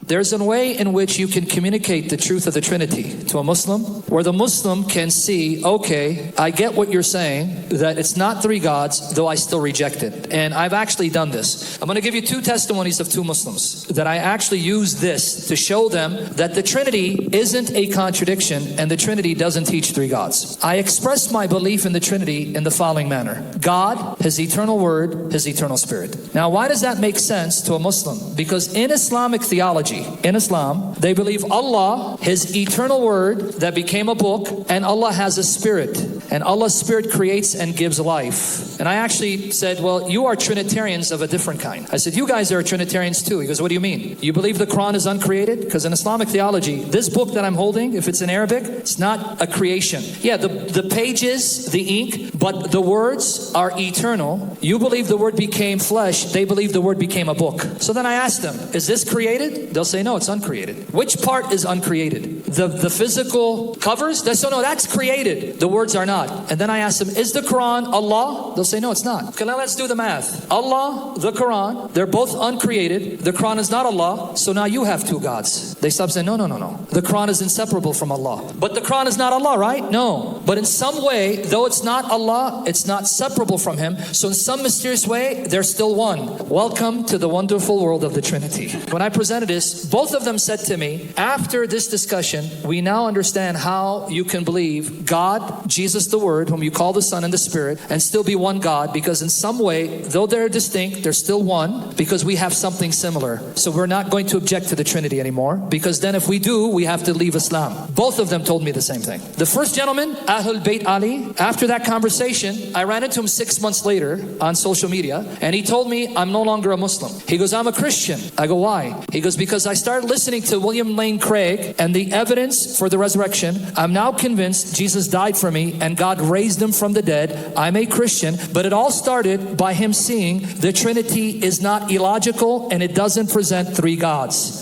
There's a way in which you can communicate the truth of the Trinity to a Muslim, where the Muslim can see, okay, I get what you're saying, that it's not three gods, though I still reject it. And I've actually done this. I'm going to give you two testimonies of two Muslims that I actually use this to show them that the Trinity isn't a contradiction and the Trinity doesn't teach three gods. I express my belief in the Trinity in the following manner. God, His eternal Word, His eternal Spirit. Now, why does that make sense to a Muslim? Because in Islamic theology, in Islam, they believe Allah, His eternal Word that became a book, and Allah has a spirit. And Allah's spirit creates and gives life. And I actually said, well, you are Trinitarians of a different kind. I said, you guys are Trinitarians too. He goes, what do you mean? You believe the Quran is uncreated? Because in Islamic theology, this book that I'm holding, if it's in Arabic, it's not a creation. Yeah, the pages, the ink, but the words are eternal. You believe the Word became flesh. They believe the Word became a book. So then I asked them, is this created? They'll say, no, it's uncreated. Which part is uncreated? The physical covers? They say, no, that's created. The words are not. And then I asked them, is the Quran Allah? They'll say, no, it's not. Okay, now let's do the math. Allah, the Quran, they're both uncreated. The Quran is not Allah, so now you have two gods. They stop saying, no. The Quran is inseparable from Allah. But the Quran is not Allah, right? No. But in some way, though it's not Allah, it's not separable from Him. So in some mysterious way, they're still one. Welcome to the wonderful world of the Trinity. When I presented this, both of them said to me, after this discussion, we now understand how you can believe God, Jesus the Word, whom you call the Son and the Spirit, and still be one God, because in some way, though they're distinct, they're still one, because we have something similar. So we're not going to object to the Trinity anymore, because then if we do, we have to leave Islam. Both of them told me the same thing. The first gentleman, Ahlul Bayt Ali, after that conversation, I ran into him 6 months later on social media, and he told me, I'm no longer a Muslim. He goes, I'm a Christian. I go, why? He goes, because I started listening to William Lane Craig and the evidence for the resurrection. I'm now convinced Jesus died for me and God raised Him from the dead. I'm a Christian, but it all started by him seeing the Trinity is not illogical and it doesn't present three gods.